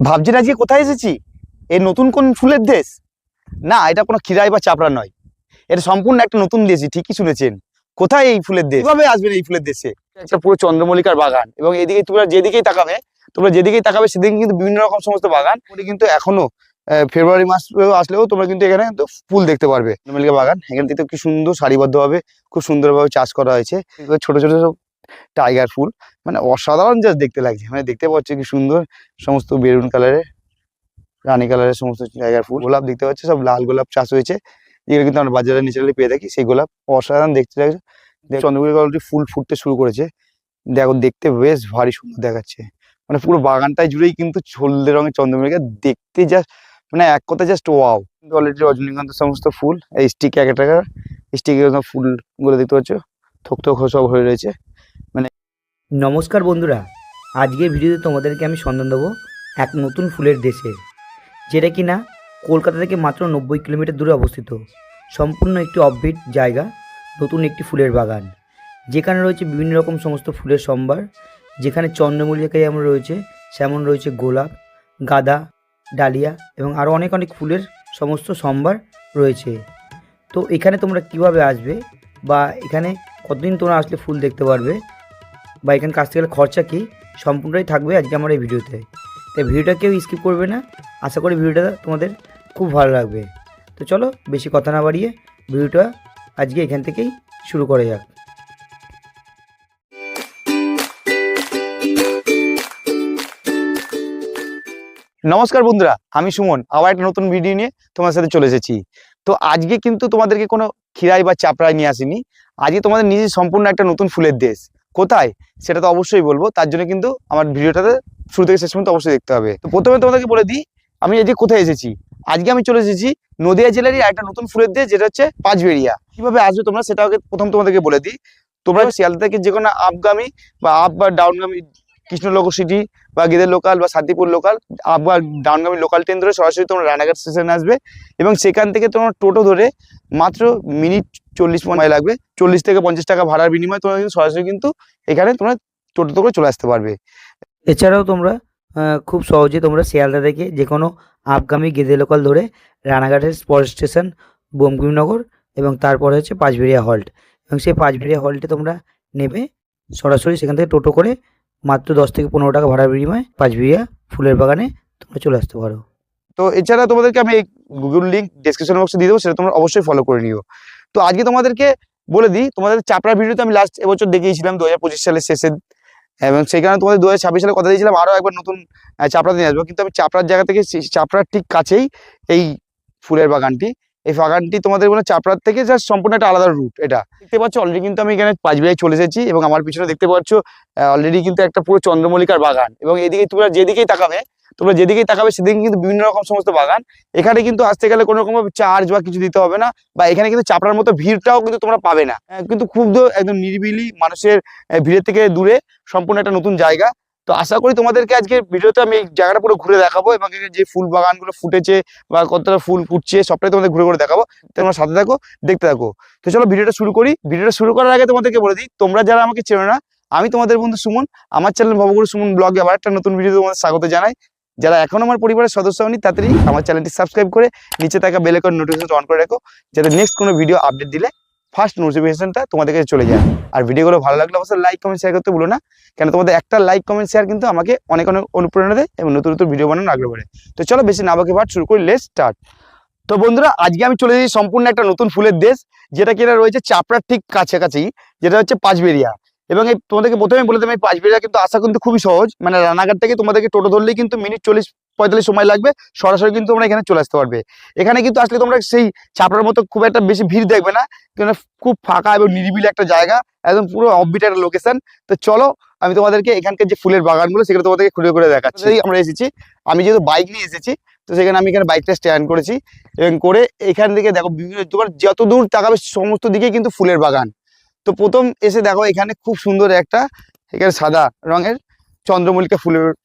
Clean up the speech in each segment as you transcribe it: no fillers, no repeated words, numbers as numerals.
ভাবছেন আজকে কোথায় এসেছি? এই নতুন কোন ফুলের দেশ? না, এটা কোনো খিরাই বা চাপড়া নয়। এটা সম্পূর্ণ একটা নতুন দেশই, ঠিকই শুনেছেন। কোথায় এই ফুলের দেশ? কিভাবে আসবেন এই ফুলের দেশে? একটা পুরো চন্দ্রমল্লিকার বাগান, এবং এদিকে তোমরা যেদিকেই তাকাবে সেদিকে কিন্তু বিভিন্ন রকম সমস্ত বাগান। ওটা কিন্তু এখনো ফেব্রুয়ারি মাস আসলেও তোমরা কিন্তু এখানে কিন্তু ফুল দেখতে পারবে। চন্দ্রমল্লিকা বাগান, এখান থেকে কি সুন্দর সারিবদ্ধভাবে খুব সুন্দরভাবে চাষ করা হয়েছে। ছোট ছোট সব টাইগার ফুল, মানে অসাধারণ জাস্ট দেখতে লাগছে। মানে দেখতে পাচ্ছ কি সুন্দর সমস্ত বেরুন কালারের, রানী কালারের সমস্ত জায়গার ফুল। গোলাপ দেখতে পাচ্ছি, সব লাল গোলাপ চাষ হয়েছে, যেগুলো কিন্তু আমরা বাজারে ন্যাচারালি পেয়ে থাকি। সেই গোলাপ অসাধারণ দেখতে লাগছে। চন্দ্রমল্লিকা অলরেডি ফুল ফুটতে শুরু করেছে। দেখো, দেখতে বেশ ভারী সুন্দর দেখাচ্ছে। মানে পুরো বাগানটাই জুড়েই কিন্তু হলদে রঙের চন্দ্রমল্লিকা, দেখতে জাস্ট মানে এক কথা জাস্ট ওয়াও। কিন্তু অলরেডি রজনীগন্ধার সমস্ত ফুল এই স্টিক এক টাকা স্টিকের ফুলগুলো দেখতে পাচ্ছ, থোক থোক সব হয়ে রয়েছে। মানে নমস্কার বন্ধুরা, আজকের ভিডিওতে তোমাদেরকে আমি সন্ধান দেবো এক নতুন ফুলের দেশে, যেটা কিনা কলকাতা থেকে মাত্র 90 কিলোমিটার দূরে অবস্থিত। সম্পূর্ণ একটি অফবিট জায়গা, নতুন একটি ফুলের বাগান, যেখানে রয়েছে বিভিন্ন রকম সমস্ত ফুলের সম্ভার। যেখানে চন্দ্রমল্লিকা যেমন রয়েছে, সেমন রয়েছে গোলাপ, গাঁদা, ডালিয়া এবং আরও অনেক অনেক ফুলের সমস্ত সম্ভার রয়েছে। তো এখানে তোমরা কিভাবে আসবে, বা এখানে কতদিন তোমরা আসলে ফুল দেখতে পারবে, বা এখানে কাছ থেকে খরচা কী, সম্পূর্ণটাই থাকবে আজকে আমার এই ভিডিওতে। তাই ভিডিওটা কেউ স্কিপ করবে না। আশা করি ভিডিওটা তোমাদের খুব ভালো লাগবে। তো চলো বেশি কথা না বাড়িয়ে ভিডিওটা আজকে এখান থেকেই শুরু করা যাক। নমস্কার বন্ধুরা, আমি সুমন আবার একটা নতুন ভিডিও নিয়ে তোমার সাথে চলে এসেছি। তো আজকে কিন্তু তোমাদেরকে কোনো খিরাই বা চাপড়ায় নিয়ে আসিনি। আজকে তোমাদের নিজের সম্পূর্ণ একটা নতুন ফুলের দেশ। কোথায় সেটা তো অবশ্যই বলবো, তার জন্য কিন্তু আমার ভিডিওটাতে শুরু থেকে শেষ পর্যন্ত অবশ্যই দেখতে হবে। তো প্রথমে তোমাদেরকে বলে দিই আমি আজকে কোথায় এসেছি। আজকে আমি চলে এসেছি নদিয়া জেলারই একটা নতুন ফুলের দেশ, যেটা হচ্ছে পাঁচবেড়িয়া। কিভাবে আসবে তোমরা সেটা আগে প্রথম তোমাদেরকে বলে দিই। তোমরা শিয়ালদা থেকে যে কোনো আপগামী বা আপ বা ডাউনগামী কৃষ্ণনগর সিটি বা গেদের লোকাল বা শান্তিপুর লোকাল আবার ডাউনগামী লোকাল ট্রেন ধরে সরাসরি তোমরা রানাঘাট স্টেশনে আসবে, এবং সেখান থেকে তোমার টোটো ধরে মাত্র মিনিট 40 সময় লাগবে। 40 থেকে 50 টাকা ভাড়ার বিনিময়ে তোমরা কিন্তু সরাসরি কিন্তু এখানে তোমরা টোটো করে চলে আসতে পারবে। এছাড়াও তোমরা খুব সহজে তোমরা শিয়ালদা থেকে যে কোনো আপগামী গেদে লোকাল ধরে রানাঘাটের স্পট স্টেশন বঙ্কিমনগর, এবং তারপরে হচ্ছে পাঁচবেড়িয়া হল্ট, এবং সেই পাঁচবেড়িয়া হল্টে তোমরা নেবে সরাসরি সেখান থেকে টোটো করে মাত্র 10 থেকে 15 টাকা ভাড়ার বিনিময়ে পাঁচবেড়িয়া ফুলের বাগানে তোমরা চলে আসতে পারো। তো এছাড়া তোমাদেরকে আমি গুগল লিঙ্ক ডেসক্রিপশন বক্সে দিয়ে দেবো, সেটা তোমরা অবশ্যই ফলো করে নিও। তো আজকে তোমাদেরকে বলে দিই, তোমাদের চাপড়া ভিডিওতে আমি লাস্ট এবছর দেখিয়েছিলাম 2025 সালের শেষে, এবং সেখানে তোমাদের 2026 সালে কথা দিয়েছিলাম আরও একবার নতুন চাপড়া নিয়ে আসবো। কিন্তু আমি চাপড়ার জায়গা থেকে চাপড়ার ঠিক কাছেই এই ফুলের বাগানটি, এই বাগানটি তোমাদের মানে চাপড়ার থেকে জাস্ট সম্পূর্ণ একটা আলাদা রুট। এটা দেখতে পাচ্ছ অলরেডি কিন্তু আমি এখানে পাঁচবিড়ায় চলে এসেছি, এবং আমার পিছনে দেখতে পাচ্ছ অলরেডি কিন্তু একটা পুরো চন্দ্রমল্লিকার বাগান। এবং এদিকে তোমরা যেদিকেই তাকাবে সেদিকে কিন্তু বিভিন্ন রকম সমস্ত বাগান। এখানে কিন্তু আসতে গেলে কোনো রকম চার্জ বা কিছু দিতে হবে না, বা এখানে কিন্তু চাপড়ার মতো ভিড়টাও কিন্তু তোমরা পাবে না। কিন্তু খুব একদম নিরিবিলি, মানুষের ভিড়ের থেকে দূরে সম্পূর্ণ একটা নতুন জায়গা। তো আশা করি তোমাদেরকে আজকে ভিডিওতে আমি এই জায়গাটা পুরো ঘুরে দেখাবো, এবং যে ফুল বাগানগুলো ফুটেছে বা কতটা ফুল ফুটছে সবটাই তোমাদের ঘুরে ঘুরে দেখাবো। তোমরা সাথে থাকো, দেখতে থাকো। তো চলো ভিডিওটা শুরু করি। ভিডিওটা শুরু করার আগে তোমাদেরকে বলে দিই, তোমরা যারা আমাকে চেনো না, আমি তোমাদের বন্ধু সুমন। আমার চ্যানেল ভবগুরু সুমন ব্লগে আবার একটা নতুন ভিডিও তোমাদের স্বাগত জানাই। যারা এখন আমার পরিবারের সদস্য হয়নি, তাড়াতাড়ি আমার চ্যানেলটি সাবস্ক্রাইব করে নিচে থাকা বেল আইকন নোটিফিকেশন অন করে রাখো, যাতে নেক্সট কোনো ভিডিও আপডেট দিলে ফার্স্ট নোটিফিকেশনটা তোমাদের কাছে চলে যায়। আর ভিডিওগুলো ভালো লাগলে অবশ্যই লাইক কমেন্ট শেয়ার করতে ভুলো না, কেন তোমাদের একটা লাইক কমেন্ট শেয়ার কিন্তু আমাকে অনেক অনেক অনুপ্রেরণা দেয় এবং নতুন নতুন ভিডিও বানানোর আগ্রহ বাড়ে। তো চলো বেশি না বাকি শুরু করি, লেটস স্টার্ট। তো বন্ধুরা, আজকে আমি চলে যাচ্ছি সম্পূর্ণ একটা নতুন ফুলের দেশ, যেটা কিনা রয়েছে চাপড়ার ঠিক কাছাকাছি, যেটা হচ্ছে পাঁচবেড়িয়া। এবং এই তোমাদেরকে প্রথমে বলে দেবো, এই পাঁচবেড়িয়া কিন্তু আসা কিন্তু খুবই সহজ। মানে রানাঘাট থেকে তোমাদেরকে টোটো ধরলেই কিন্তু মিনিট 40-45 সময় লাগবে, সরাসরি কিন্তু তোমরা এখানে চলে আসতে পারবে। এখানে কিন্তু আসলে তোমরা সেই চাপড়ার মতো খুব একটা বেশি ভিড় দেখবে না, কিন্তু খুব ফাঁকা এবং নিরিবিলি একটা জায়গা, একদম পুরো অফবিট একটা লোকেশন। তো চলো আমি তোমাদেরকে এখানকার যে ফুলের বাগানগুলো সেগুলো তোমাদেরকে ঘুরে ঘুরে দেখাচ্ছি। আমরা এসেছি, আমি যেহেতু বাইক নিয়ে এসেছি, তো সেখানে আমি এখানে বাইকটা স্ট্যান্ড করেছি, এবং করে এখান থেকে দেখো বিভিন্ন তোমার যত দূর তাকাবে সমস্ত দিকে কিন্তু ফুলের বাগান। তো প্রথম এসে দেখো এখানে খুব সুন্দর একটা, এখানে সাদা রঙের চন্দ্রমল্লিকা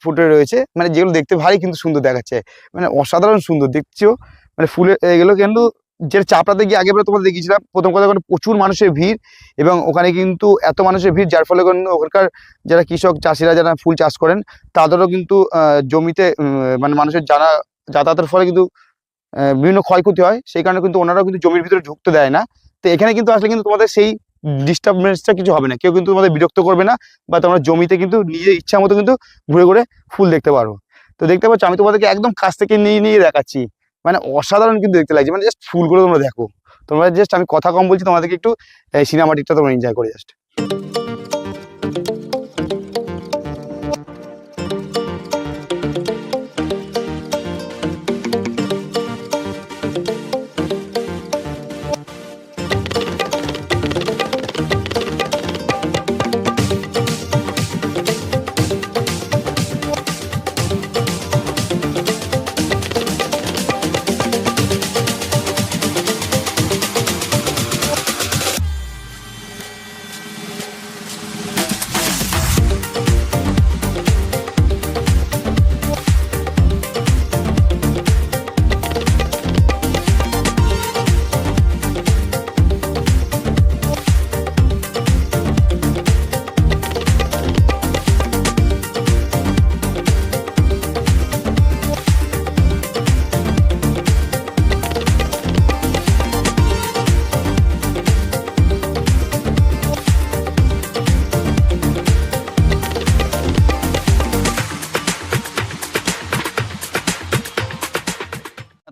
ফুটে রয়েছে, মানে যেগুলো দেখতে ভারী কিন্তু সুন্দর দেখাচ্ছে, মানে অসাধারণ সুন্দর দেখছো। মানে ফুলের এগুলো কিন্তু যে চাপড়াতে গিয়ে আগেবার তোমাদের দেখিয়েছিলাম, প্রথম কথা ওখানে প্রচুর মানুষের ভিড়, এবং ওখানে কিন্তু এত মানুষের ভিড় যার ফলে ওখানকার যারা কৃষক চাষিরা যারা ফুল চাষ করেন তাদেরও কিন্তু জমিতে মানে মানুষের যাতায়াতের ফলে কিন্তু বিভিন্ন ক্ষয়ক্ষতি হয়। সেই কারণে কিন্তু ওনারাও কিন্তু জমির ভিতরে ঢুকতে দেয় না। তো এখানে কিন্তু আসলে কিন্তু তোমাদের সেই ডিস্টার্বেন্সটা কিছু হবে না, কেউ কিন্তু তোমাদের বিরক্ত করবে না, বা তোমরা জমিতে কিন্তু নিজের ইচ্ছা মতো কিন্তু ঘুরে ঘুরে ফুল দেখতে পারো। তো দেখতে পাচ্ছ আমি তোমাদেরকে একদম কাছ থেকে নিয়ে নিয়ে দেখাচ্ছি, মানে অসাধারণ কিন্তু দেখতে লাগছে। মানে জাস্ট ফুলগুলো তোমরা দেখো, তোমরা জাস্ট, আমি কথা কম বলছি, তোমাদেরকে একটু সিনেমাটিকটা তোমরা এনজয় করে জাস্ট।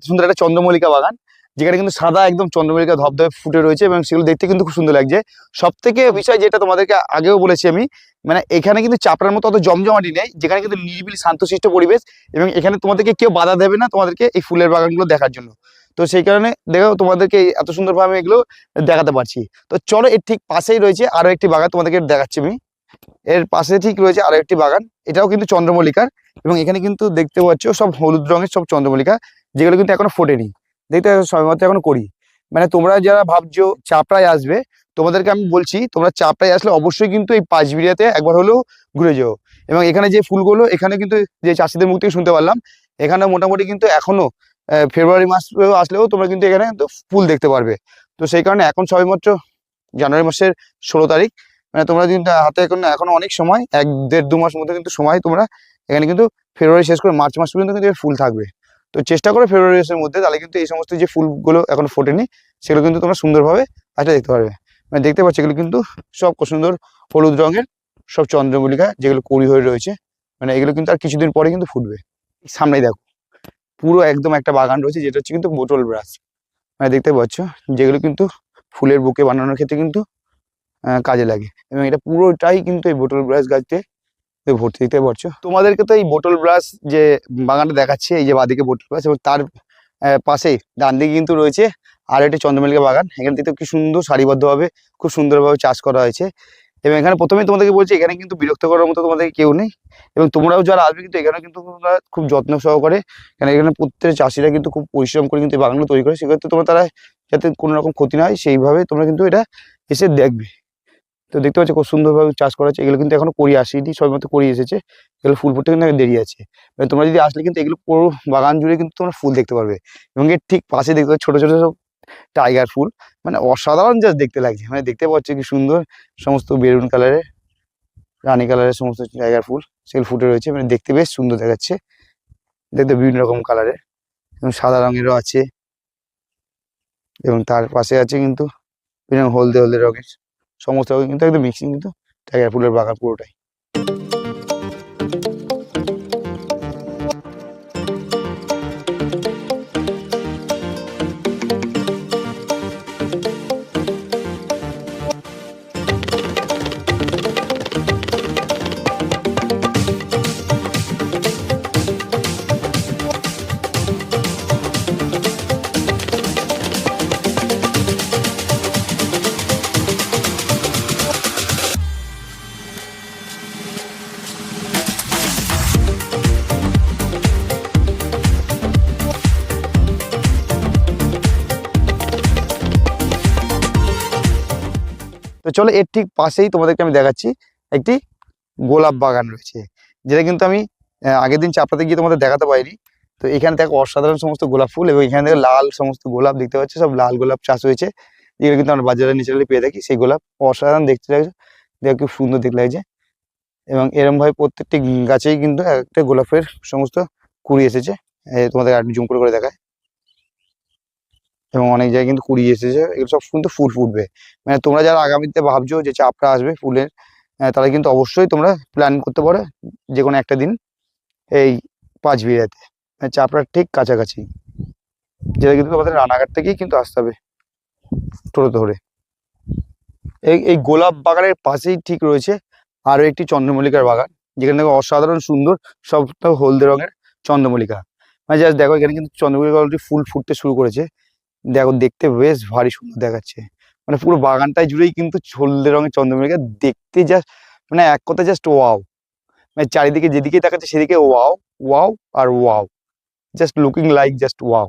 সুন্দর একটা চন্দ্রমল্লিকা বাগান, যেখানে কিন্তু সাদা একদম চন্দ্রমল্লিকা ধবধবে ফুটে রয়েছে, এবং সেগুলো দেখতে কিন্তু খুব সুন্দর লাগছে। সব থেকে বিষয় যেটা তোমাদেরকে আগেও বলেছি আমি, মানে এখানে কিন্তু চাপড়ার মতো অত জমজমাটি নেই, যেখানে কিন্তু নিরিবিলি শান্তশিষ্ট পরিবেশ, এবং এখানে তোমাদেরকে কেউ বাধা দেবে না তোমাদেরকে এই ফুলের বাগানগুলো দেখার জন্য। তো সেই কারণে দেখো তোমাদেরকে এত সুন্দরভাবে এগুলো দেখাতে পারছি। তো চলো, এর ঠিক পাশেই রয়েছে আরো একটি বাগান, তোমাদেরকে দেখাচ্ছি আমি। এর পাশে ঠিক রয়েছে আরো একটি বাগান, এটাও কিন্তু চন্দ্রমল্লিকার, এবং এখানে কিন্তু দেখতে পাচ্ছ সব হলুদ রঙের সব চন্দ্রমল্লিকা, যেগুলো কিন্তু এখনো ফোটেনি। দেখতে সময়মতো এখনো করি। মানে তোমরা যারা ভাবছো চাপড়ায় আসবে, তোমাদেরকে আমি বলছি তোমরা চাপড়ায় আসলে অবশ্যই কিন্তু এই পাঁচবিড়িয়াতে একবার হলেও ঘুরে যাও। এবং এখানে যে ফুলগুলো, এখানে কিন্তু যে চাষিদের মুখ থেকে শুনতে পারলাম, এখানে মোটামুটি কিন্তু এখনো ফেব্রুয়ারি মাস আসলেও তোমরা কিন্তু এখানে কিন্তু ফুল দেখতে পারবে। তো সেই কারণে এখন সবেমাত্র জানুয়ারি মাসের 16 তারিখ, মানে তোমরা কিন্তু হাতে এখনো অনেক সময়, 1-1.5-2 মাস মধ্যে কিন্তু সময় তোমরা এখানে কিন্তু ফেব্রুয়ারি শেষ করে মার্চ মাস পর্যন্ত কিন্তু ফুল থাকবে। তো চেষ্টা করো ফেব্রুয়ারি মাসের মধ্যে, তাহলে কিন্তু এই সমস্ত যে ফুলগুলো এখনো ফোটেনি সেগুলো কিন্তু তোমরা সুন্দরভাবে আসলে দেখতে পারবে। মানে দেখতে পাচ্ছ এগুলো কিন্তু সব খুব সুন্দর হলুদ রঙের সব চন্দ্রমল্লিকা, যেগুলো কুঁড়ি হয়ে রয়েছে। মানে এগুলো কিন্তু আর কিছুদিন পরে কিন্তু ফুটবে। সামনেই দেখো পুরো একদম একটা বাগান রয়েছে, যেটা হচ্ছে কিন্তু বোটল ব্রাশ, মানে দেখতে পাচ্ছ, যেগুলো কিন্তু ফুলের বুকে বানানোর ক্ষেত্রে কিন্তু কাজে লাগে। এবং এটা পুরোটাই কিন্তু এই বোটল ব্রাশ গাছতে ভর্তি, দেখতে পাচ্ছ। তোমাদেরকে তো এই বোটল ব্রাশ যে বাগানটা দেখাচ্ছে, এই যে বাদিকে বোটল ব্রাশ, এবং তার পাশেই ডান দিকে কিন্তু রয়েছে আর একটি চন্দ্রমল্লিকা বাগান। এখানে দেখতে কি সুন্দর সারিবদ্ধভাবে খুব সুন্দরভাবে চাষ করা হয়েছে। এবং এখানে প্রথমেই তোমাদেরকে বলছি, এখানে কিন্তু বিরক্ত করার মতো তোমাদের কেউ নেই, এবং তোমরাও যারা আসবে কিন্তু এখানে কিন্তু তোমরা খুব যত্ন সহকারে, কারণ এখানে প্রত্যেক চাষিরা কিন্তু খুব পরিশ্রম করে কিন্তু এই বাগানগুলো তৈরি করে, সেক্ষেত্রে তোমরা তারা যাতে কোনো রকম ক্ষতি না হয় সেইভাবে তোমরা কিন্তু এটা এসে দেখবে। তো দেখতে পাচ্ছ খুব সুন্দরভাবে চাষ করা হচ্ছে। এগুলো কিন্তু এখনো করি আসেনি, সবেমাত্র করি এসেছে, এগুলো ফুল ফুটতে কিন্তু দেরি আছে। মানে তোমরা যদি আসলে কিন্তু এগুলো পুরো বাগান জুড়ে কিন্তু তোমরা ফুল দেখতে পারবে। এবং এর ঠিক পাশে দেখতে পাচ্ছ ছোট ছোট সব টাইগার ফুল, মানে অসাধারণ জাস্ট দেখতে লাগছে। মানে দেখতে পাচ্ছ কি সুন্দর সমস্ত বেরুন কালারের, রানী কালারের সমস্ত টাইগার ফুল সেগুলো ফুটে রয়েছে, মানে দেখতে বেশ সুন্দর দেখাচ্ছে। দেখতে বিভিন্ন রকম কালারের, এবং সাদা রঙেরও আছে, এবং তার পাশে আছে কিন্তু বিভিন্ন হলদে হলদে রঙের সমস্ত রকম কিন্তু একদম মিক্সিং কিন্তু টাইগার ফুলের বাগান পুরোটাই। তো চলো, এর ঠিক পাশেই তোমাদেরকে আমি দেখাচ্ছি একটি গোলাপ বাগান রয়েছে, যেটা কিন্তু আমি আগের দিন চাপড়াতে গিয়ে তোমাদের দেখাতে পারিনি। তো এখানে দেখো অসাধারণ সমস্ত গোলাপ ফুল, এবং এখানে দেখো লাল সমস্ত গোলাপ দেখতে পাচ্ছ, সব লাল গোলাপ চাষ হয়েছে, যেগুলো কিন্তু আমরা বাজারে ন্যাচারালি পেয়ে থাকি। সেই গোলাপ অসাধারণ দেখতে লাগছে, দেখো খুব সুন্দর দেখতে লাগছে। এবং এরম ভাবে প্রত্যেকটি গাছেই কিন্তু একটা গোলাপের সমস্ত কুড়ি এসেছে। তোমাদের আর জুম করে দেখায়, এবং অনেক জায়গায় কিন্তু কুড়ি এসেছে। এগুলো সব কিন্তু ফুল ফুটবে। মানে তোমরা যারা আগামীতে ভাবছো যে চাপড়া আসবে ফুলের, তারা কিন্তু অবশ্যই তোমরা প্ল্যান করতে পারো যে কোনো একটা দিন এই পাঁচবিড়াতে, চাপড়ার ঠিক কাছাকাছি, যেটা কিন্তু তোমাদের রানাঘাট থেকেই কিন্তু আসতে হবে টোটো ধরে। এই গোলাপ বাগানের পাশেই ঠিক রয়েছে আরো একটি চন্দ্রমল্লিকার বাগান, যেখানে দেখো অসাধারণ সুন্দর সব হলদে রঙের চন্দ্রমল্লিকা। মানে জাস্ট দেখো এখানে কিন্তু চন্দ্রমল্লিকা অলরেডি ফুল ফুটতে শুরু করেছে। দেখো দেখতে বেশ ভারী সুন্দর দেখাচ্ছে। মানে পুরো বাগানটাই জুড়েই কিন্তু হলদে রঙের চন্দ্রমল্লিকা, দেখতে জাস্ট মানে এক কথা জাস্ট ওয়াও। মানে চারিদিকে যেদিকে দেখাচ্ছে সেদিকে ওয়াও ওয়াও আর wow, just looking like just wow.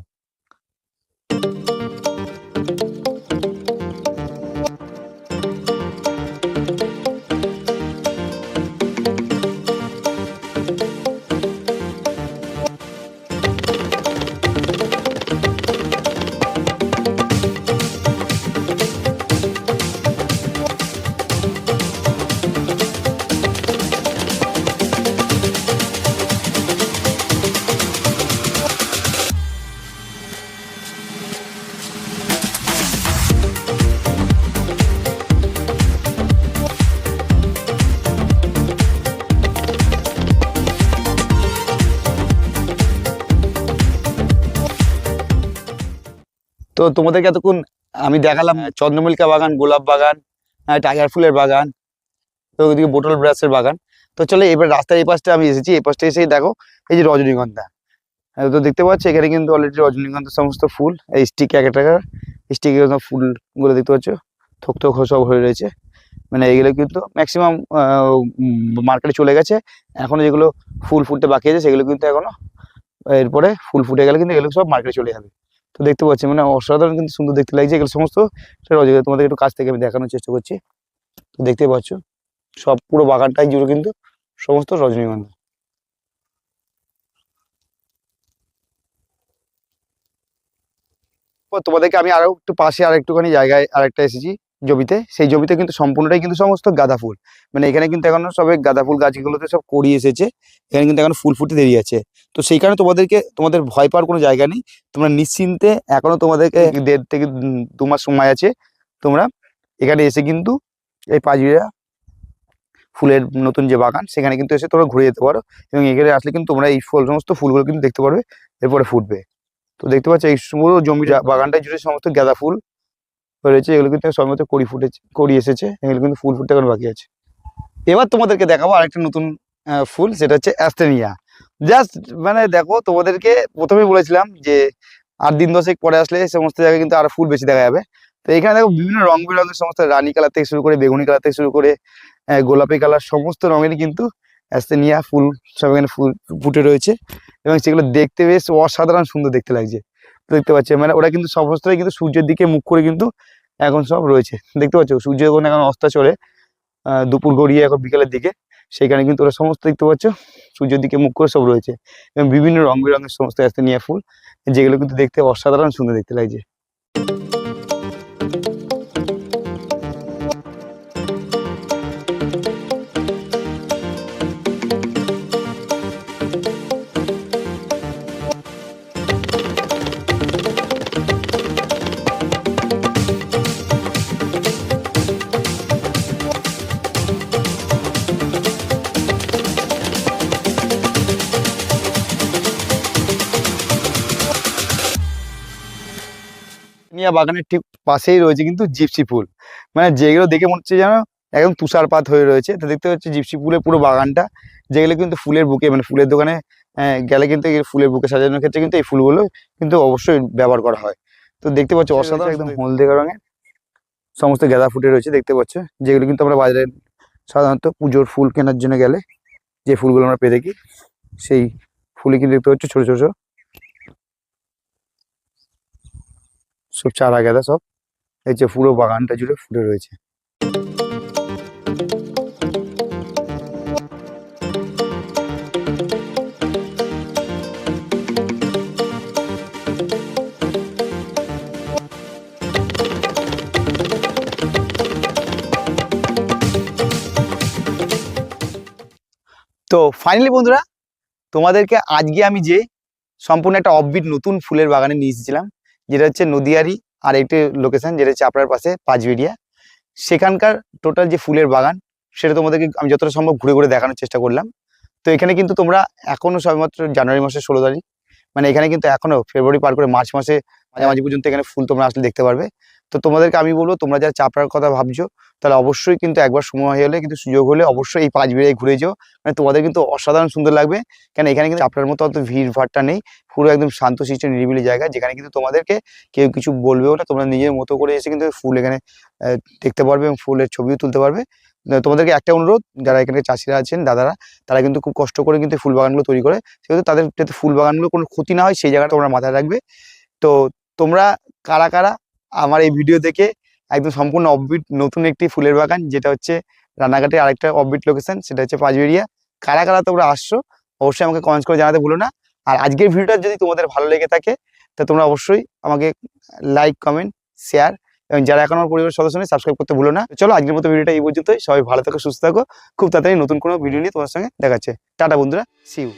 তো তোমাদেরকে এতক্ষণ আমি দেখালাম চন্দ্রমল্লিকা বাগান, গোলাপ বাগান, টাইগার ফুলের বাগান, তো ওইদিকে বোটল ব্রাশের বাগান। তো চলো এবার রাস্তার এই পাশটা আমি এসেছি, এই পাশটা এসে দেখো এই যে রজনীগন্ধা। তো দেখতে পাচ্ছ এখানে কিন্তু অলরেডি রজনীগন্ধার সমস্ত ফুল এই স্টিক এক টাকা স্টিক ফুলগুলো দেখতে পাচ্ছ, থোক থোক সব হয়ে রয়েছে। মানে এগুলো কিন্তু ম্যাক্সিমাম মার্কেটে চলে গেছে। এখনো যেগুলো ফুল ফুটতে বাকি আছে সেগুলো কিন্তু এখনো, এরপরে ফুল ফুটে গেলে কিন্তু এগুলো সব মার্কেটে চলে যাবে। তো দেখতে পাচ্ছি মানে অসাধারণ কিন্তু সুন্দর দেখতে লাগছে এগুলো সমস্ত রজনীগন্ধা। তোমাদের একটু কাছ থেকে আমি দেখানোর চেষ্টা করছি। তো দেখতে পাচ্ছ সব পুরো বাগানটাই জুড়ে কিন্তু সমস্ত রজনীগন্ধা। তোমাদেরকে আমি আরো একটু পাশে আর একটুখানি জায়গায় আরেকটা এসেছি জমিতে, সেই জমিতে কিন্তু সম্পূর্ণটাই কিন্তু সমস্ত গাঁদা ফুল। মানে এখানে কিন্তু এখনো সবে গাঁদা ফুল গাছগুলোতে সব কড়ি এসেছে, এখানে কিন্তু এখন ফুল ফুটতে দেরি আছে। তো সেই কারণে তোমাদের ভয় পাওয়ার কোনো জায়গা নেই, তোমরা নিশ্চিন্তে এখনো তোমাদেরকে 1.5 থেকে 2 মাস সময় আছে, তোমরা এখানে এসে কিন্তু এই পাঁচবিড়া ফুলের নতুন যে বাগান সেখানে কিন্তু এসে তোমরা ঘুরে যেতে পারো। এবং এখানে আসলে কিন্তু তোমরা এই সমস্ত ফুলগুলো কিন্তু দেখতে পারবে, এরপরে ফুটবে। তো দেখতে পাচ্ছ এই পুরো জমি বাগানটা জুড়ে সমস্ত গাঁদা ফুল রয়েছে, এগুলো কিন্তু সবেমাত্র কড়ি এসেছে, এগুলো কিন্তু ফুল ফুটতে এখন বাকি আছে। এবার তোমাদেরকে দেখাবো আরেকটা নতুন ফুল, সেটা হচ্ছে অ্যাস্টেনিয়া। জাস্ট মানে দেখো তোমাদেরকে প্রথমেই বলেছিলাম যে 8 দিন 10 পরে আসলে সমস্ত জায়গায় কিন্তু আরো ফুল বেশি দেখা যাবে। তো এখানে দেখো বিভিন্ন রং বেরঙের সমস্ত রানী কালার থেকে শুরু করে বেগুনি কালার থেকে শুরু করে গোলাপি কালার সমস্ত রঙেরই কিন্তু অ্যাস্টেনিয়া ফুল সব এখানে ফুল ফুটে রয়েছে, এবং সেগুলো দেখতে বেশ অসাধারণ সুন্দর দেখতে লাগছে। দেখতে পাচ্ছি মানে ওরা কিন্তু সমস্তটাই কিন্তু সূর্যের দিকে মুখ করে কিন্তু এখন সব রয়েছে। দেখতে পাচ্ছ সূর্য যখন এখন অস্ত চলে, দুপুর গড়িয়ে এখন বিকেলের দিকে, সেখানে কিন্তু ওরা সমস্ত দেখতে পাচ্ছ সূর্যের দিকে মুখ করে সব রয়েছে, এবং বিভিন্ন রং বেরঙের সমস্ত অ্যাস্টেনিয়া ফুল, যেগুলো কিন্তু দেখতে অসাধারণ সুন্দর দেখতে লাগছে। নিয়া বাগানের ঠিক পাশেই রয়েছে কিন্তু জিপসি ফুল, মানে যেগুলো দেখে মনে হচ্ছে যেন একদম তুষারপাত হয়ে রয়েছে। তো দেখতে পাচ্ছি জিপসি ফুলের পুরো বাগানটা, যেগুলো কিন্তু ফুলের বুকে মানে ফুলের দোকানে গেলে কিন্তু এই ফুলের বুকে সাজানোর ক্ষেত্রে কিন্তু এই ফুলগুলো কিন্তু অবশ্যই ব্যবহার করা হয়। তো দেখতে পাচ্ছ অসাধারণ একদম হলদে রঙের সমস্ত গাঁদা ফুটে রয়েছে দেখতে পাচ্ছ, যেগুলো কিন্তু আমরা বাজারে সাধারণত পুজোর ফুল কেনার জন্য গেলে যে ফুলগুলো আমরা পেয়ে থাকি, সেই ফুলই কিন্তু দেখতে পাচ্ছ ছোট ছোট সব চারা গাঁদা সব এই যে পুরো বাগানটা জুড়ে ফুটে রয়েছে। তো ফাইনালি বন্ধুরা, তোমাদেরকে আজকে আমি যে সম্পূর্ণ একটা অফবিট নতুন ফুলের বাগানে নিয়ে এসেছিলাম, যেটা হচ্ছে নদিয়ারি আর একটি লোকেশন, যেটা হচ্ছে আপনার পাশে পাঁচবেড়িয়া। সেখানকার টোটাল যে ফুলের বাগান সেটা তোমাদেরকে আমি যতটা সম্ভব ঘুরে ঘুরে দেখানোর চেষ্টা করলাম। তো এখানে কিন্তু তোমরা এখনো সবেমাত্র জানুয়ারি মাসের 16 তারিখ, মানে এখানে কিন্তু এখনো ফেব্রুয়ারি পার করে মার্চ মাসে মাঝামাঝি পর্যন্ত এখানে ফুল তোমরা আসলে দেখতে পারবে। তো তোমাদেরকে আমি বলবো, তোমরা যারা চাপড়ার কথা ভাবছো তাহলে অবশ্যই কিন্তু একবার সময় হলে কিন্তু সুযোগ হলে অবশ্যই এই পাঁচবেড়িয়ায় ঘুরে যেও। মানে তোমাদের কিন্তু অসাধারণ সুন্দর লাগবে, কেন এখানে কিন্তু চাপড়ার মতো অত ভিড় ভাড়টা নেই। পুরো একদম শান্তশিষ্ট নিরিবিলি জায়গা, যেখানে কিন্তু তোমাদেরকে কেউ কিছু বলবেও না। তোমরা নিজের মতো করে এসে কিন্তু ফুল এখানে দেখতে পারবে এবং ফুলের ছবিও তুলতে পারবে। তোমাদেরকে একটা অনুরোধ, যারা এখানে চাষিরা আছেন দাদারা, তারা কিন্তু খুব কষ্ট করে কিন্তু ফুল বাগানগুলো তৈরি করে, সেহেতু তাদের যাতে ফুল বাগানগুলো কোনো ক্ষতি না হয় সেই জায়গাটা তোমরা মাথায় রাখবে। তো তোমরা কারা কারা আমার এই ভিডিও দেখে একদম সম্পূর্ণ অফবিট নতুন একটি ফুলের বাগান, যেটা হচ্ছে রানাঘাটে আরেকটা অফবিট লোকেশন, সেটা হচ্ছে পাঁচবেড়িয়া, কারা কারা তোমরা আসছো অবশ্যই আমাকে কমেন্টস করে জানাতে ভুলো না। আর আজকের ভিডিওটা যদি তোমাদের ভালো লেগে থাকে তা তোমরা অবশ্যই আমাকে লাইক, কমেন্ট, শেয়ার, এবং যারা এখন আমার পরিবারের সদস্য নেই সাবস্ক্রাইব করতে ভুলো না। চলো আজকের মতো ভিডিওটা এই পর্যন্তই। সবাই ভালো থাকো, সুস্থ থাকো। খুব তাড়াতাড়ি নতুন কোনো ভিডিও নিয়ে তোমার সঙ্গে দেখাচ্ছে। টাটা বন্ধুরা, সি ইউ।